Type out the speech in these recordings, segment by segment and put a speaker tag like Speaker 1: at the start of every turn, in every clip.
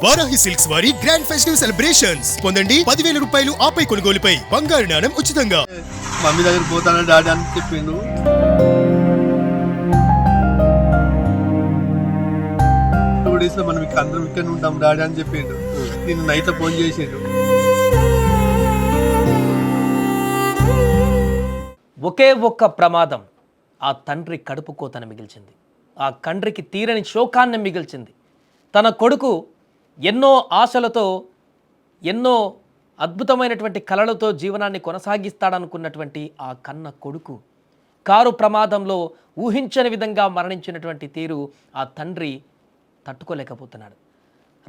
Speaker 1: Varahi silks వారి grand festive celebrations పొందండి 10,000 రూపాయలు ఆపై కొనుగోలుపై బంగారు నాణెం ఉచితంగా.
Speaker 2: మమ్మీ దగ్గర పోతాను డాడీ అని చెప్పిండు. 2 days లో మనం ఇక్కడ అందరం ఇక్కడ ఉంటాం డాడీ అని చెప్పిండు. నేను నైట్ ఫోన్ చేసిండు.
Speaker 3: ఒకే ఒక్క ప్రమాదం ఆ తండ్రి కడుపు కోతను మిగిల్చింది. ఆ తండ్రికి తీరని శోకాన్ని మిగిల్చింది. తన కొడుకు ఎన్నో ఆశలతో ఎన్నో అద్భుతమైనటువంటి కలలతో జీవనాన్ని కొనసాగిస్తాడనుకున్నటువంటి ఆ కన్న కొడుకు కారు ప్రమాదంలో ఊహించని విధంగా మరణించినటువంటి తీరు ఆ తండ్రి తట్టుకోలేకపోతున్నాడు.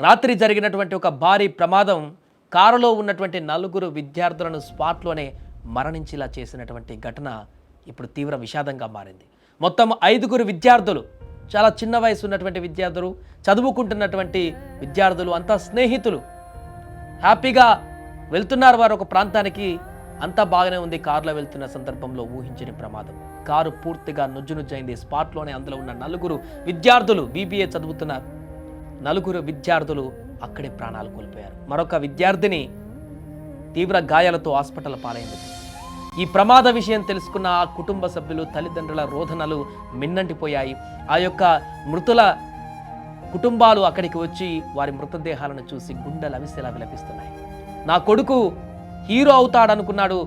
Speaker 3: రాత్రి జరిగినటువంటి ఒక భారీ ప్రమాదం కారులో ఉన్నటువంటి 4 విద్యార్థులను స్పాట్లోనే మరణించేలా చేసినటువంటి ఘటన ఇప్పుడు తీవ్ర విషాదంగా మారింది. మొత్తం 5 విద్యార్థులు, చాలా చిన్న వయసు ఉన్నటువంటి విద్యార్థులు, చదువుకుంటున్నటువంటి విద్యార్థులు, అంతా స్నేహితులు, హ్యాపీగా వెళ్తున్నారు వారు ఒక ప్రాంతానికి. అంతా బాగానే ఉంది. కారులో వెళ్తున్న సందర్భంలో ఊహించని ప్రమాదం. కారు పూర్తిగా నుజ్జునుజ్జైంది. స్పాట్లోనే అందులో ఉన్న 4 విద్యార్థులు, BBA చదువుతున్నారు, 4 విద్యార్థులు అక్కడే ప్రాణాలు కోల్పోయారు. మరొక విద్యార్థిని తీవ్ర గాయాలతో హాస్పిటల్ పాలైంది. ఈ ప్రమాద విషయం తెలుసుకున్న ఆ కుటుంబ సభ్యులు, తల్లిదండ్రుల రోదనలు మిన్నంటిపోయాయి. ఆ యొక్క మృతుల కుటుంబాలు అక్కడికి వచ్చి వారి మృతదేహాలను చూసి గుండెలు అవిసేలా విలపిస్తున్నాయి. నా కొడుకు హీరో అవుతాడనుకున్నాడు,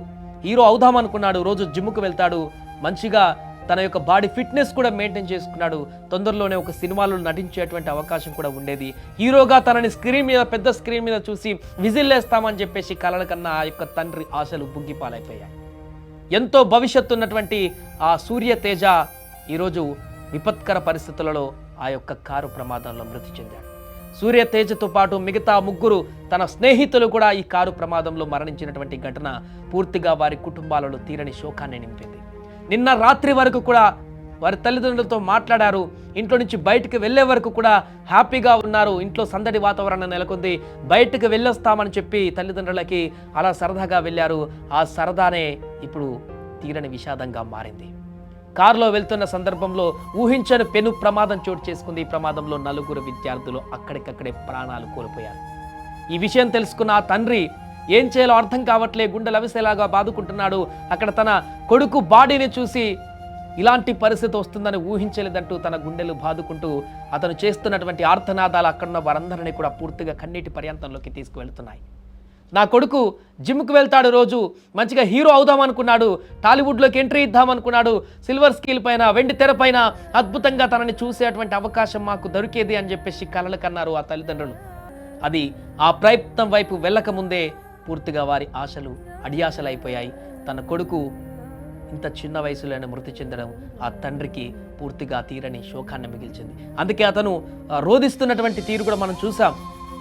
Speaker 3: హీరో అవుదామనుకున్నాడు, రోజు జిమ్కు వెళ్తాడు, మంచిగా తన యొక్క బాడీ ఫిట్నెస్ కూడా మెయింటైన్ చేసుకున్నాడు, తొందరలోనే ఒక సినిమాలో నటించేటువంటి అవకాశం కూడా ఉండేది, హీరోగా తనని స్క్రీన్ మీద, పెద్ద స్క్రీన్ మీద చూసి విజిల్లేస్తామని చెప్పేసి కలల కన్నా ఆ యొక్క తండ్రి ఆశలు బుగ్గిపాలైపోయాయి. ఎంతో భవిష్యత్తు ఉన్నటువంటి ఆ సూర్య తేజ ఈరోజు విపత్కర పరిస్థితులలో ఆ యొక్క కారు ప్రమాదంలో మృతి చెందాడు. సూర్య తేజతో పాటు మిగతా 3 తన స్నేహితులు కూడా ఈ కారు ప్రమాదంలో మరణించినటువంటి ఘటన పూర్తిగా వారి కుటుంబాలలో తీరని శోకాన్ని నింపింది. నిన్న రాత్రి వరకు కూడా వారి తల్లిదండ్రులతో మాట్లాడారు. ఇంట్లో నుంచి బయటకు వెళ్లే వరకు కూడా హ్యాపీగా ఉన్నారు. ఇంట్లో సందడి వాతావరణం నెలకొంది. బయటకు వెళ్ళొస్తామని చెప్పి తల్లిదండ్రులకి అలా సరదాగా వెళ్ళారు. ఆ సరదానే ఇప్పుడు తీరని విషాదంగా మారింది. కారులో వెళ్తున్న సందర్భంలో ఊహించని పెను ప్రమాదం చోటు చేసుకుంది. ఈ ప్రమాదంలో 4 విద్యార్థులు అక్కడికక్కడే ప్రాణాలు కోల్పోయారు. ఈ విషయం తెలుసుకున్న ఆ తండ్రి ఏం చేయాలో అర్థం కావట్లే, గుండెలు అవిసేలాగా బాదుకుంటున్నాడు. అక్కడ తన కొడుకు బాడీని చూసి ఇలాంటి పరిస్థితి వస్తుందని ఊహించలేదంటూ తన గుండెలు బాదుకుంటూ అతను చేస్తున్నటువంటి ఆర్తనాదాలు అక్కడున్న వారందరినీ కూడా పూర్తిగా కన్నీటి పర్యంతంలోకి తీసుకువెళ్తున్నాయి. నా కొడుకు జిమ్కి వెళ్తాడు, రోజు మంచిగా హీరో అవుదామనుకున్నాడు, టాలీవుడ్లోకి ఎంట్రీ ఇద్దామనుకున్నాడు, సిల్వర్ స్క్రీన్ పైన, వెండి తెర పైన అద్భుతంగా తనని చూసేటువంటి అవకాశం మాకు దొరికేది అని చెప్పేసి కలలు కన్నారు ఆ తల్లిదండ్రులు. అది ఆ ప్రయత్నం వైపు వెళ్ళకముందే పూర్తిగా వారి ఆశలు అడియాశలైపోయాయి. తన కొడుకు ఇంత చిన్న వయసులోనే మృతి చెందడం ఆ తండ్రికి పూర్తిగా తీరని శోకాన్ని మిగిల్చింది. అందుకే అతను రోధిస్తున్నటువంటి తీరు కూడా మనం చూసాం.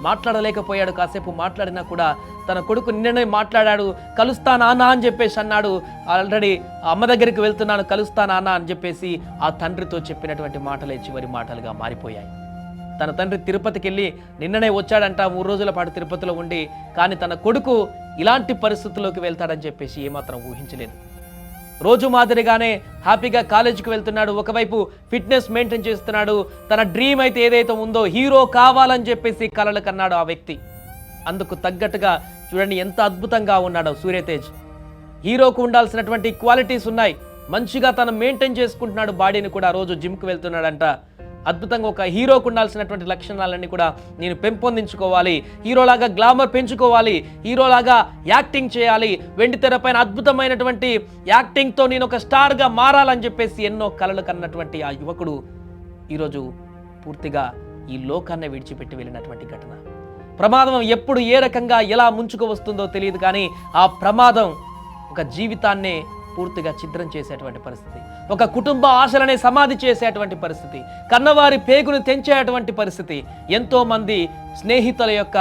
Speaker 3: మాట్లాడలేకపోయాడు. కాసేపు మాట్లాడినా కూడా తన కొడుకు నిన్ననే మాట్లాడాడు, కలుస్తా నాన్న అని చెప్పేసి అన్నాడు. ఆల్రెడీ అమ్మ దగ్గరికి వెళ్తున్నాను, కలుస్తా నాన్న అని చెప్పేసి ఆ తండ్రితో చెప్పినటువంటి మాటలే చివరి మాటలుగా మారిపోయాయి. తన తండ్రి తిరుపతికి వెళ్ళి నిన్ననే వచ్చాడంట, 3 రోజుల పాటు తిరుపతిలో ఉండి. కానీ తన కొడుకు ఇలాంటి పరిస్థితుల్లోకి వెళ్తాడని చెప్పేసి ఏమాత్రం ఊహించలేదు. రోజు మాదిరిగానే హ్యాపీగా కాలేజీకి వెళ్తున్నాడు, ఒకవైపు ఫిట్నెస్ మెయింటైన్ చేస్తున్నాడు. తన డ్రీమ్ అయితే ఏదైతే ఉందో, హీరో కావాలని చెప్పేసి కలలు కన్నాడు ఆ వ్యక్తి. అందుకు తగ్గట్టుగా చూడండి ఎంత అద్భుతంగా ఉన్నాడో సూర్యతేజ్. హీరోకు ఉండాల్సినటువంటి క్వాలిటీస్ ఉన్నాయి. మంచిగా తను మెయింటైన్ చేసుకుంటున్నాడు బాడీని కూడా. రోజు జిమ్కి వెళ్తున్నాడంట. అద్భుతంగా ఒక హీరోకు ఉండాల్సినటువంటి లక్షణాలన్నీ కూడా నేను పెంపొందించుకోవాలి, హీరోలాగా గ్లామర్ పెంచుకోవాలి, హీరోలాగా యాక్టింగ్ చేయాలి, వెండి తెరపైన అద్భుతమైనటువంటి యాక్టింగ్తో నేను ఒక స్టార్గా మారాలని చెప్పేసి ఎన్నో కలలు కన్నటువంటి ఆ యువకుడు ఈరోజు పూర్తిగా ఈ లోకాన్ని విడిచిపెట్టి వెళ్ళినటువంటి ఘటన. ప్రమాదం ఎప్పుడు ఏ రకంగా ఎలా ముంచుకు వస్తుందో తెలియదు, కానీ ఆ ప్రమాదం ఒక జీవితాన్నే పూర్తిగా ఛిద్రం చేసేటువంటి పరిస్థితి, ఒక కుటుంబ ఆశలనే సమాధి చేసేటువంటి పరిస్థితి, కన్నవారి పేగును తెంచేటువంటి పరిస్థితి, ఎంతో మంది స్నేహితుల యొక్క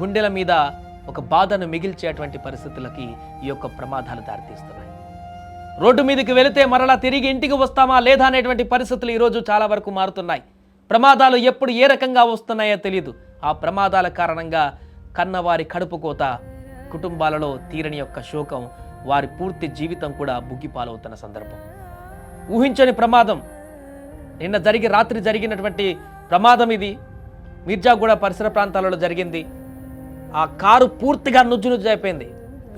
Speaker 3: గుండెల మీద ఒక బాధను మిగిల్చేటువంటి పరిస్థితులకి ఈ యొక్క ప్రమాదాలు దారితీస్తున్నాయి. రోడ్డు మీదకి వెళితే మరలా తిరిగి ఇంటికి వస్తామా లేదా అనేటువంటి పరిస్థితులు ఈరోజు చాలా వరకు మారుతున్నాయి. ప్రమాదాలు ఎప్పుడు ఏ రకంగా వస్తున్నాయో తెలియదు. ఆ ప్రమాదాల కారణంగా కన్నవారి కడుపు కోత, కుటుంబాలలో తీరని యొక్క శోకం, వారి పూర్తి జీవితం కూడా బుగ్గిపాలవుతున్న సందర్భం. ఊహించని ప్రమాదం, నిన్న రాత్రి జరిగినటువంటి ప్రమాదం ఇది. మిర్జాగూడ పరిసర ప్రాంతాలలో జరిగింది. ఆ కారు పూర్తిగా నుజ్జు అయిపోయింది.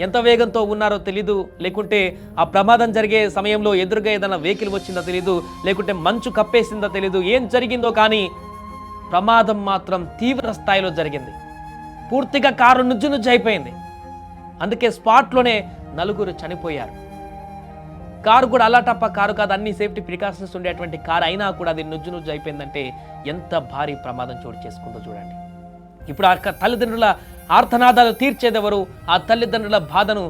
Speaker 3: ఎంత వేగంతో ఉన్నారో తెలీదు, లేకుంటే ఆ ప్రమాదం జరిగే సమయంలో ఎదురుగా ఏదైనా వెహికల్ వచ్చిందో తెలీదు, లేకుంటే మంచు కప్పేసిందో తెలీదు, ఏం జరిగిందో కానీ ప్రమాదం మాత్రం తీవ్ర స్థాయిలో జరిగింది. పూర్తిగా కారు నుజ్జు అయిపోయింది. అందుకే స్పాట్లోనే 4 చనిపోయారు. కారు కూడా అలాటప్ప కారు కాదు, అన్ని సేఫ్టీ ప్రికాషన్స్ ఉండేటువంటి కారు అయినా కూడా అది నుజ్జు అయిపోయిందంటే ఎంత భారీ ప్రమాదం చోటు చేసుకుందో చూడండి. ఇప్పుడు ఆ తల్లిదండ్రుల ఆర్తనాదాలు తీర్చేదెవరు? ఆ తల్లిదండ్రుల బాధను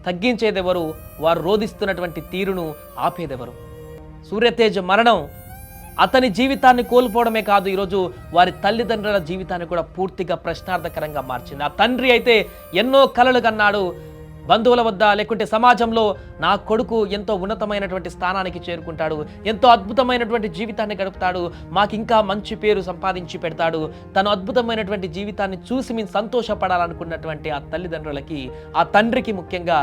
Speaker 3: తగ్గించేదెవరు? వారు రోధిస్తున్నటువంటి తీరును ఆపేదెవరు? సూర్యతేజ్ మరణం అతని జీవితాన్ని కోల్పోవడమే కాదు, ఈరోజు వారి తల్లిదండ్రుల జీవితాన్ని కూడా పూర్తిగా ప్రశ్నార్థకరంగా మార్చింది. ఆ తండ్రి అయితే ఎన్నో కలలు కన్నాడు, బంధువుల వద్ద లేకుంటే సమాజంలో నా కొడుకు ఎంతో ఉన్నతమైనటువంటి స్థానానికి చేరుకుంటాడు, ఎంతో అద్భుతమైనటువంటి జీవితాన్ని గడుపుతాడు, మాకు ఇంకా మంచి పేరు సంపాదించి పెడతాడు, తను అద్భుతమైనటువంటి జీవితాన్ని చూసి మేము సంతోషపడాలనుకున్నటువంటి ఆ తల్లిదండ్రులకి, ఆ తండ్రికి ముఖ్యంగా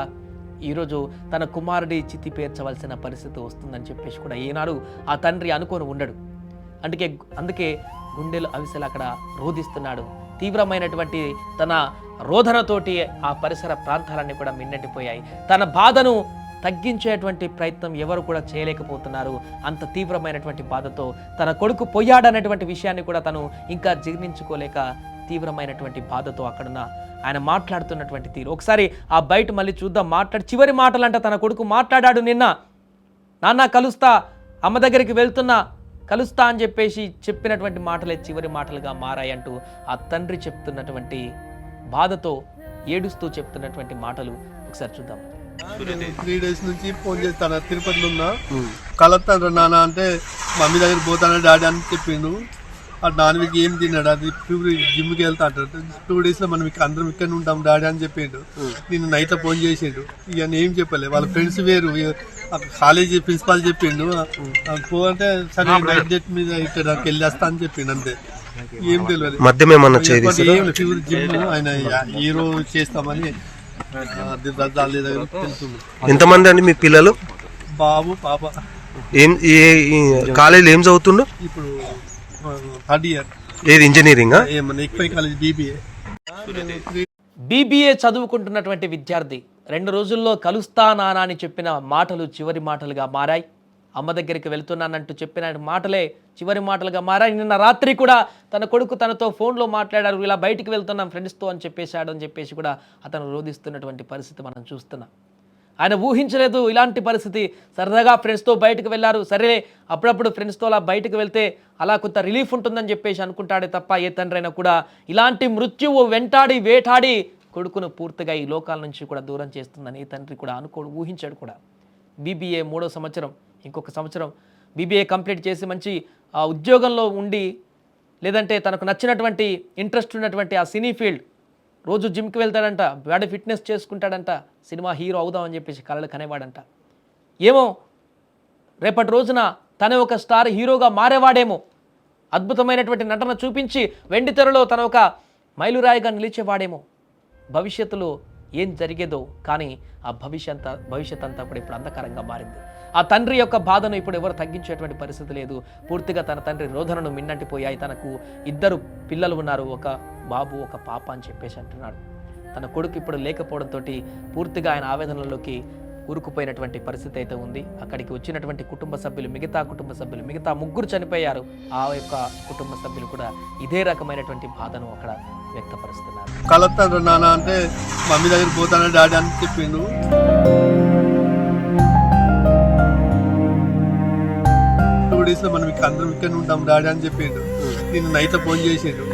Speaker 3: ఈరోజు తన కుమారుడి చితి పేర్చవలసిన పరిస్థితి వస్తుందని చెప్పేసి కూడా ఏనాడు ఆ తండ్రి అనుకొని ఉండడు. అందుకే గుండెలు అవిసెలు అక్కడ రోధిస్తున్నాడు. తీవ్రమైనటువంటి తన రోదనతోటి ఆ పరిసర ప్రాంతాలన్నీ కూడా మిన్నటిపోయాయి. తన బాధను తగ్గించేటువంటి ప్రయత్నం ఎవరు కూడా చేయలేకపోతున్నారు. అంత తీవ్రమైనటువంటి బాధతో తన కొడుకు పోయాడనేటువంటి విషయాన్ని కూడా తను ఇంకా జీర్ణించుకోలేక తీవ్రమైనటువంటి బాధతో అక్కడున్న ఆయన మాట్లాడుతున్నటువంటి తీరు ఒకసారి ఆ బయట మళ్ళీ చూద్దాం. చివరి మాటలంట తన కొడుకు మాట్లాడాడు. నిన్న నాన్న కలుస్తా, అమ్మ దగ్గరికి వెళ్తున్నా, కలుస్తా అని చెప్పేసి చెప్పినటువంటి మాటలే చివరి మాటలుగా మారాయంటూ ఆ తండ్రి చెప్తున్నటువంటి బాధతో ఏడుస్తూ చెప్తున్నటువంటి మాటలు ఒకసారి చూద్దాం.
Speaker 2: 3 days నుంచి ఫోన్ చేస్తాను, తిరుపతిలో ఉన్నా, కలుస్తాను నాన్న అంటే మమ్మీ దగ్గర పోతాను డాడీ అని చెప్పిండు. ఆ నాన్నకి ఏం తిన్నాడు, అది జిమ్కి వెళ్తా అంటాడు. 2 days లో మనం అందరం ఇక్కడ ఉంటాం డాడీ అని చెప్పిండు. నేను నైట్ ఫోన్ చేసిండు, ఇక ఏం చెప్పలే, వాళ్ళ ఫ్రెండ్స్ వేరు, కాలేజీ ప్రిన్సిపాల్ చెప్పిండు పో అంటే సరే నైట్ డేట్ మీద ఇక్కడ వెళ్ళేస్తా అని చెప్పిండు. అంతే, ఏం తెలియదు. ఫీవర్ జిమ్ ఆయన హీరో చేస్తామని తెలుస్తుంది.
Speaker 4: ఎంతమంది అండి మీ పిల్లలు?
Speaker 2: బాబు పాప.
Speaker 4: కాలేజీలో ఏం చదువుతుండు
Speaker 2: ఇప్పుడు? 3rd year.
Speaker 4: ఏది ఇంజనీరింగ్?
Speaker 3: బీబీఏ చదువుకుంటున్నటువంటి విద్యార్థి 2 రోజుల్లో కలుస్తా నానా అని చెప్పిన మాటలు చివరి మాటలుగా మారాయి. అమ్మ దగ్గరికి వెళ్తున్నానంటూ చెప్పిన మాటలే చివరి మాటలుగా మారాయి. నిన్న రాత్రి కూడా తన కొడుకు తనతో ఫోన్లో మాట్లాడారు, ఇలా బయటికి వెళ్తున్నాం ఫ్రెండ్స్తో అని చెప్పేశాడు అని చెప్పేసి కూడా అతను రోధిస్తున్నటువంటి పరిస్థితి మనం చూస్తున్నాం. ఆయన ఊహించలేదు ఇలాంటి పరిస్థితి. సరదాగా ఫ్రెండ్స్తో బయటకు వెళ్ళారు, సరే అప్పుడప్పుడు ఫ్రెండ్స్తో అలా బయటకు వెళ్తే అలా కొంత రిలీఫ్ ఉంటుందని చెప్పేసి అనుకుంటాడే తప్ప ఏ తండ్రి అయినా కూడా ఇలాంటి మృత్యువు వెంటాడి వేటాడి కొడుకును పూర్తిగా ఈ లోకాల నుంచి కూడా దూరం చేస్తుందని ఏ తండ్రి కూడా ఊహించాడు కూడా. బీబీఏ 3వ సంవత్సరం, ఇంకొక సంవత్సరం బీబీఏ కంప్లీట్ చేసి మంచి ఉద్యోగంలో ఉండి, లేదంటే తనకు నచ్చినటువంటి ఇంట్రెస్ట్ ఉన్నటువంటి ఆ సినీ ఫీల్డ్, రోజు జిమ్కి వెళ్తాడంట, బాడీ ఫిట్నెస్ చేసుకుంటాడంట, సినిమా హీరో అవుదామని చెప్పేసి కలలు కనేవాడంట. ఏమో రేపటి రోజున తనే ఒక స్టార్ హీరోగా మారేవాడేమో, అద్భుతమైనటువంటి నటన చూపించి వెండి తెరలో తన ఒక మైలురాయిగా నిలిచేవాడేమో. భవిష్యత్తులో ఏం జరిగేదో కానీ ఆ భవిష్యత్ అంతా కూడా ఇప్పుడు అంధకారంగా మారింది. ఆ తండ్రి యొక్క బాధను ఇప్పుడు ఎవరు తగ్గించేటువంటి పరిస్థితి లేదు. పూర్తిగా తన తండ్రి రోదనను మిన్నంటిపోయాయి. తనకు 2 పిల్లలు ఉన్నారు, ఒక బాబు ఒక పాప అని చెప్పేసి అంటున్నాడు. తన కొడుకు ఇప్పుడు లేకపోవడంతో పూర్తిగా ఆయన ఆవేదనలోకి కూరుకుపోయినటువంటి పరిస్థితి అయితే ఉంది. అక్కడికి వచ్చినటువంటి మిగతా కుటుంబ సభ్యులు మిగతా 3 చనిపోయారు. ఆ యొక్క కుటుంబ సభ్యులు కూడా ఇదే రకమైనటువంటి బాధను అక్కడ వ్యక్తపరుస్తున్నారు.
Speaker 2: కలుస్తాను నాన్న అంటే మమ్మీ దగ్గర పోతాను డాడీ అని చెప్పిండు. 2 days లో మనం అందరం ఇక్కడ ఉంటాం డాడీ అని చెప్పిండు. నేను నైట్ ఫోన్ చేసిండు.